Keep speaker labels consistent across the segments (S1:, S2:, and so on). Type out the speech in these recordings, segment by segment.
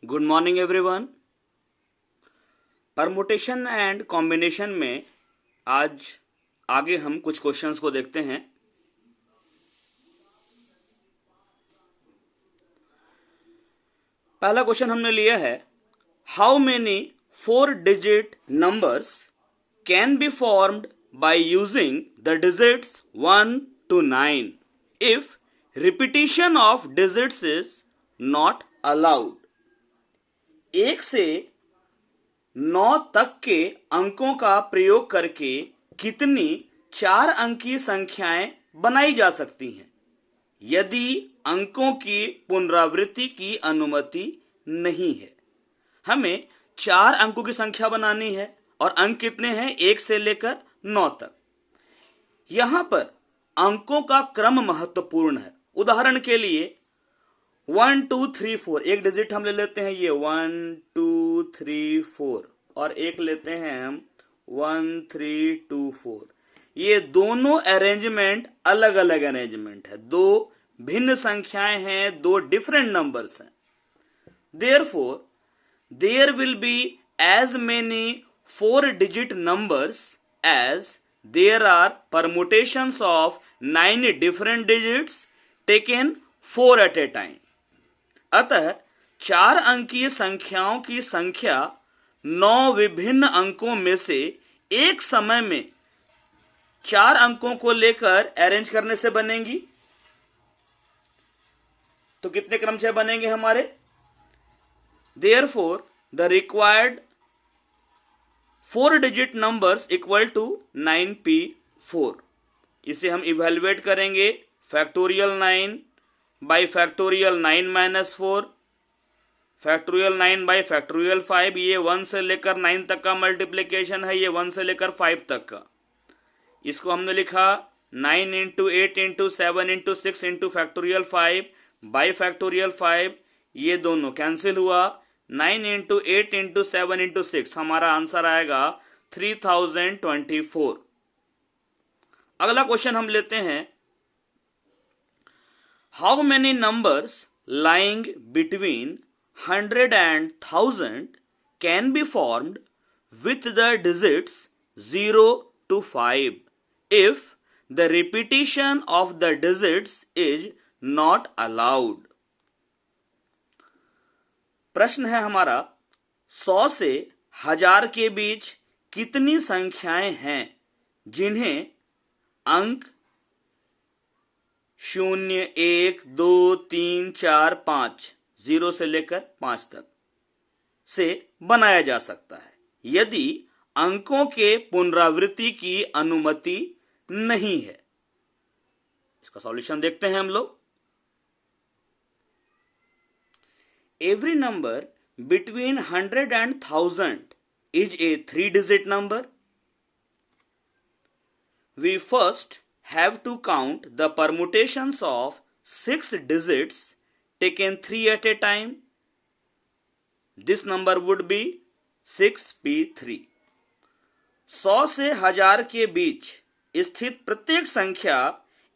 S1: Good morning everyone. Permutation and combination में आज आगे हम कुछ क्वेश्चंस को देखते हैं। पहला क्वेश्चन हमने लिया है, how many 4 digit numbers can be formed by using the digits 1 to 9 if repetition of digits is not allowed. 1 से 9 तक के अंकों का प्रयोग करके कितनी 4 अंकीय संख्याएं बनाई जा सकती हैं यदि अंकों की पुनरावृत्ति की अनुमति नहीं है। हमें 4 अंकों की संख्या बनानी है और अंक कितने हैं? 1 से लेकर 9 तक। यहां पर अंकों का क्रम महत्वपूर्ण है। उदाहरण के लिए 1 2 3 4 एक डिजिट हम ले लेते हैं, ये 1 2 3 4 और एक लेते हैं हम 1 3 2 4। ये दोनों अरेंजमेंट अलग अलग अरेंजमेंट है, दो भिन्न संख्याएं हैं, दो डिफरेंट नंबर्स हैं। Therefore, there will be as many 4 digit numbers as there are permutations of 9 different digits taken 4 at a time. अतः 4 अंकीय संख्याओं की संख्या 9 विभिन्न अंकों में से एक समय में 4 अंकों को लेकर अरेंज करने से बनेंगी। तो कितने क्रमशः बनेंगे हमारे? Therefore, the required 4 digit numbers equal to 9p4। इसे हम इवेल्युएट करेंगे factorial 9 by factorial 9 minus 4, factorial 9 by factorial 5। ये 1 से लेकर 9 तक का मल्टीप्लीकेशन है, ये 1 से लेकर 5 तक का। इसको हमने लिखा 9 into 8 into 7 into 6 into factorial 5 by factorial 5। ये दोनों कैंसिल हुआ। 9 इंटू 8 इंटू 7 इंटू 6 हमारा आंसर आएगा 3024। अगला क्वेश्चन हम लेते हैं, how many numbers lying between 100 and 1000 can be formed with the digits 0 to 5 if the repetition of the digits is not allowed। प्रश्न है हमारा, 100 से 1000 के बीच कितनी संख्याएं हैं जिन्हें अंक 0 1 2 3 4 5 0 से लेकर 5 तक से बनाया जा सकता है यदि अंकों के पुनरावृत्ति की अनुमति नहीं है। इसका सॉल्यूशन देखते हैं हम लोग। Every number between 100 and 1000 is a 3 digit number। We first have to count the permutations of 6 digits taken 3 at a time. This number would be 6p3। 100 से 1000 के बीच स्थित प्रत्येक संख्या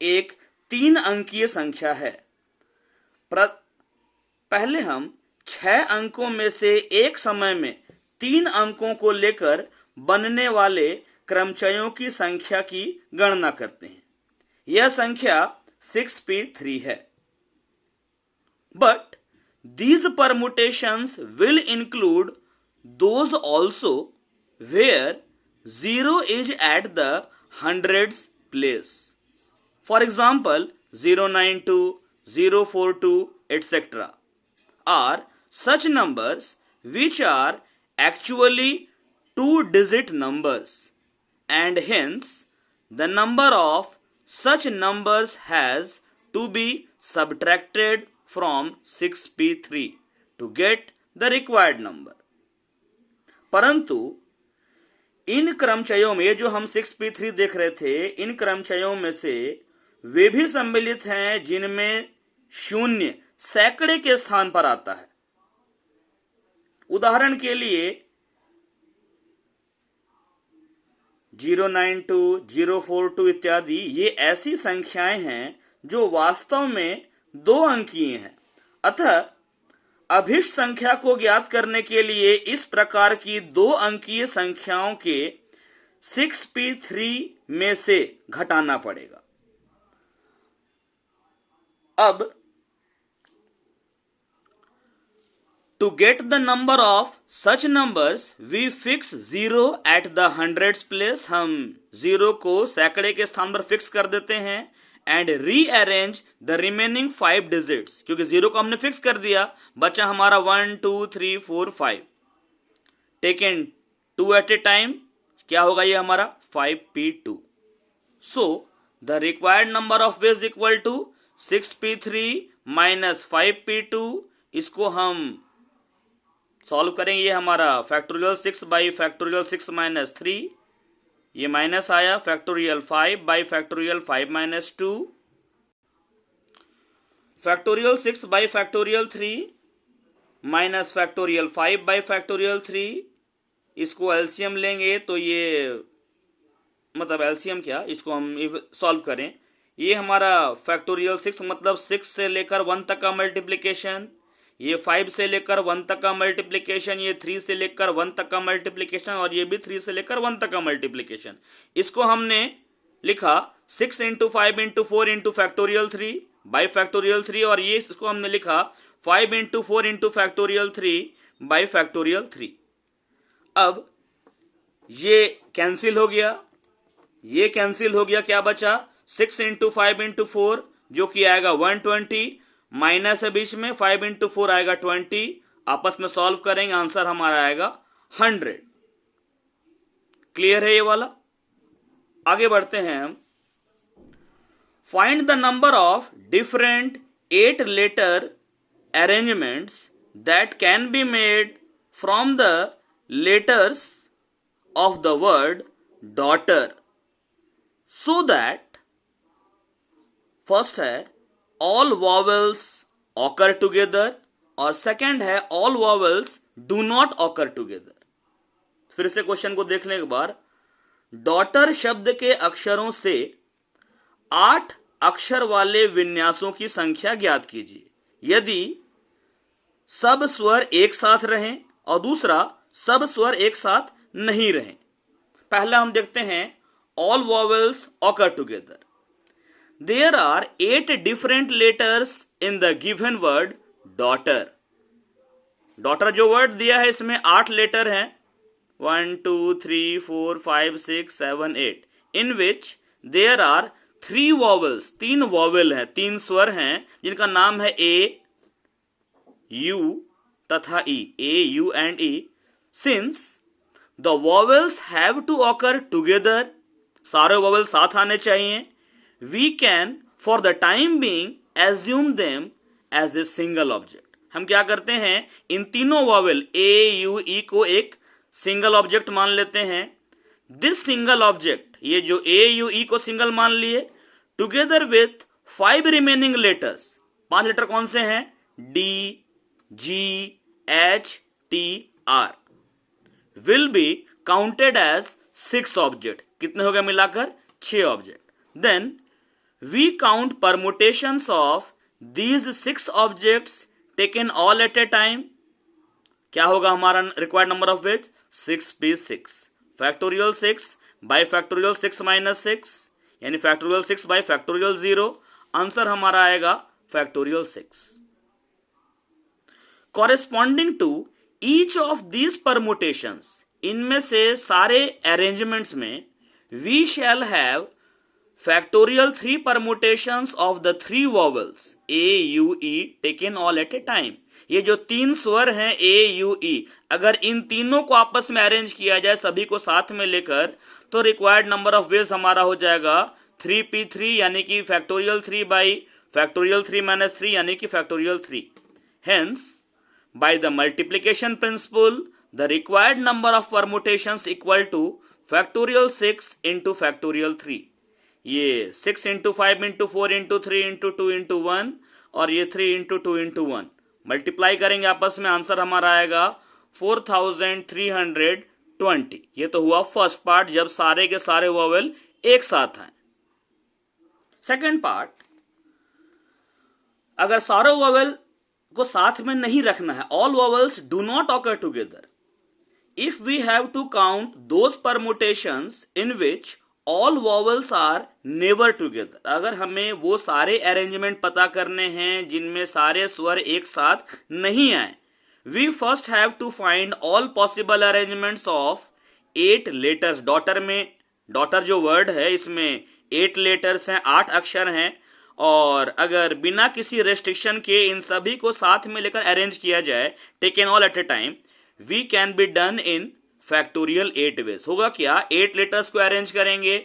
S1: एक 3 अंकीय संख्या है। पहले हम 6 अंकों में से एक समय में 3 अंकों को लेकर बनने वाले क्रमचयों की संख्या की गणना करते हैं। यह संख्या 6p3 है। But these permutations will include those also where 0 is at the hundreds place। For example, 092, 042, etc. are such numbers which are actually 2-digit numbers, and hence the number of such numbers has to be subtracted from 6p3 to get the required number। परंतु इन क्रमचयों में, जो हम 6p3 देख रहे थे, इन क्रमचयों में से वे भी सम्मिलित हैं जिनमें 0 सैकड़े के स्थान पर आता है। उदाहरण के लिए 092, 042 इत्यादि ये ऐसी संख्याएं हैं जो वास्तव में 2 अंकीय हैं। अतः अभिष्ट संख्या को ज्ञात करने के लिए इस प्रकार की 2 अंकीय संख्याओं के 6p3 में से घटाना पड़ेगा। अब to get the number of such numbers we fix 0 at the hundreds place। हम 0 को सैकड़े के स्थान पर फिक्स कर देते हैं and rearrange the remaining 5 digits। क्योंकि 0 को हमने फिक्स कर दिया, बचा हमारा 1 2 3 4 5 taken 2 at a time। क्या होगा ये हमारा 5p2। so the required number of ways equal to 6p3 minus 5p2। इसको हम सॉल्व करेंगे। ये हमारा फैक्टोरियल 6 बाई फैक्टोरियल 6 माइनस 3, ये माइनस आया factorial 5 by factorial 5 minus 2, factorial 6 by factorial 3 minus factorial 5 by factorial 3। इसको एलसीएम लेंगे तो ये मतलब एलसीएम क्या, इसको हम सॉल्व करें। ये हमारा फैक्टोरियल 6 मतलब 6 से लेकर 1 तक का मल्टीप्लिकेशन, ये 5 से लेकर 1 तक का मल्टीप्लिकेशन, ये 3 से लेकर 1 तक का मल्टीप्लिकेशन, और ये भी 3 से लेकर 1 तक का मल्टीप्लिकेशन। इसको हमने लिखा 6 into 5 into 4 into factorial 3 by factorial 3, और ये इसको हमने लिखा 5 into 4 into factorial 3 by factorial 3। अब ये कैंसिल हो गया, ये कैंसिल हो गया, क्या बचा 6 इंटू 5 इंटू 4 जो कि आएगा 120, माइनस है बीच में 5 इंटू 4 आएगा 20, आपस में सॉल्व करेंगे आंसर हमारा आएगा 100। क्लियर है ये वाला। आगे बढ़ते हैं हम। Find the number of different 8 letter arrangements that can be made from the letters of the word daughter so that, first है all vowels occur together और सेकंड है all vowels do not occur together। फिर से question को देखने के बाद, daughter शब्द के अक्षरों से 8 अक्षर वाले विन्यासों की संख्या ज्ञात कीजिए यदि सब स्वर एक साथ रहें और दूसरा सब स्वर एक साथ नहीं रहें। पहला हम देखते हैं all vowels occur together। There are 8 different letters in the given word daughter। Daughter जो वर्ड दिया है इसमें 8 लेटर हैं, 1 2 3 4 5 6 7 8, in which there are 3 vowels। 3 vowel हैं, 3 स्वर हैं जिनका नाम है A, U तथा E, A, U and E। Since the vowels have to occur together, सारे वॉवेल साथ आने चाहिए, we can for the time being assume them as a single object। हम क्या करते हैं, इन तीनों वॉवेल A, U, E को एक सिंगल ऑब्जेक्ट मान लेते हैं। दिस सिंगल ऑब्जेक्ट, ये जो A, U, E को सिंगल मान लिए, together with 5 remaining letters, 5 letter कौन से हैं, D, G, H, T, R, will be counted as 6 object. कितने हो गए मिलाकर, 6 object. Then we count permutations of these 6 objects taken all at a time। क्या होगा हमारा required number of which 6p6 factorial 6 by factorial 6 minus 6 यानी factorial 6 by factorial 0। Answer हमारा आएगा factorial 6। corresponding to each of these permutations, इनमें से सारे arrangements में we shall have factorial 3 permutations of the 3 vowels A, U, E taken all at a time। ये जो 3 स्वर हैं A, U, E, अगर इन तीनों को आपस में अरेंज किया जाए सभी को साथ में लेकर, तो रिक्वायर्ड नंबर ऑफ वेज हमारा हो जाएगा 3p3 यानी कि फैक्टोरियल 3 बाई फैक्टोरियल 3 माइनस 3 यानी कि factorial 3। Hence by the multiplication principal the required number of permutations equal two factorial 6 into factorial 3। ये 6 into 5 into 4 into 3 into 2 into 1 और ये 3 इंटू 2 इंटू 1 मल्टीप्लाई करेंगे आपस में, आंसर हमारा आएगा 4320। ये तो हुआ फर्स्ट पार्ट जब सारे के सारे वॉवेल एक साथ आए। सेकंड पार्ट, अगर सारे वॉवेल को साथ में नहीं रखना है. All vowels do not occur together. If we have to count those permutations in which all vowels are never together, अगर हमें वो सारे अरेंजमेंट पता करने हैं जिनमें सारे स्वर एक साथ नहीं आए, we first have to find all possible arrangements of 8 letters. Daughter में, डॉटर जो वर्ड है इसमें 8 लेटर्स हैं, 8 अक्षर हैं, और अगर बिना किसी रेस्ट्रिक्शन के इन सभी को साथ में लेकर अरेंज किया जाए, taken all at a time, we can be done in factorial 8 ways. होगा क्या, 8 लेटर्स को अरेंज करेंगे,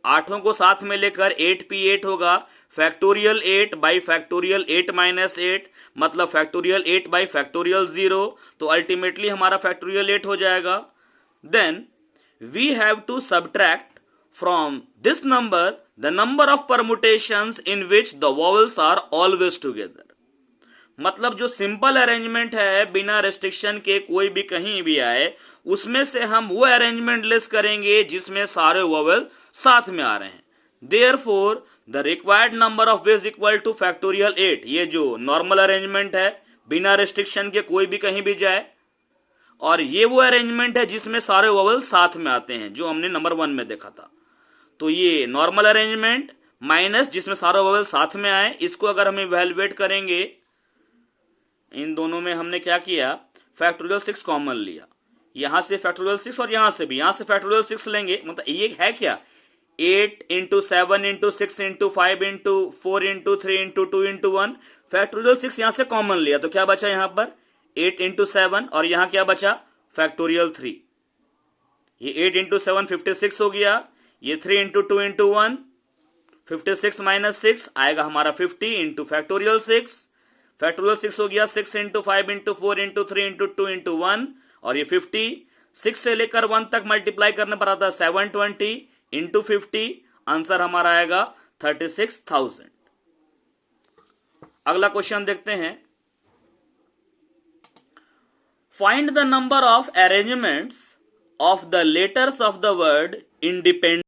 S1: 8 को साथ में लेकर 8p8 होगा, फैक्टोरियल 8 बाई फैक्टोरियल 8 माइनस 8 मतलब फैक्टोरियल 8 बाई फैक्टोरियल 0, तो अल्टीमेटली हमारा फैक्टोरियल 8 हो जाएगा. Then we have to subtract from this number the number of permutations in which the vowels are always together. मतलब जो सिंपल अरेंजमेंट है बिना रेस्ट्रिक्शन के कोई भी कहीं भी आए, उसमें से हम वो अरेंजमेंट लिस्ट करेंगे जिसमें सारे वोवेल साथ में आ रहे हैं. Therefore the required number of ways equal to factorial 8. ये जो नॉर्मल अरेंजमेंट है बिना रेस्ट्रिक्शन के कोई भी कहीं भी जाए, और ये वो अरेंजमेंट है जिसमें सारे वोवेल साथ में आते हैं जो हमने नंबर 1 में देखा था. तो ये नॉर्मल अरेंजमेंट माइनस जिसमें सारे वोवेल साथ में आए, इसको अगर हम इवैल्यूएट करेंगे, इन दोनों में हमने क्या किया, फैक्टोरियल 6 कॉमन लिया, यहां से फैक्टोरियल 6 और यहां से भी, यहां से फैक्टोरियल 6 लेंगे, मतलब ये है क्या, 8 into 7 into 6 into 5 into 4 into 3 into 2 into 1, factorial 6 यहां से कॉमन लिया, तो क्या बचा यहां पर 8 इंटू 7, और यहां क्या बचा फैक्टोरियल 3. ये 8 इंटू 7 56 हो गया, ये 3 इंटू 2 इंटू 1 56 माइनस 6 आएगा हमारा 50 इंटू फैक्टोरियल 6. फैक्टोरियल 6 हो गया 6 into 5 into 4 into 3 into 2 into 1, और ये 50 6 से लेकर 1 तक मल्टीप्लाई करने पर आता है 720 इंटू 50, आंसर हमारा आएगा 36,000. अगला क्वेश्चन देखते हैं. Find the number of arrangements of the letters of the word independent.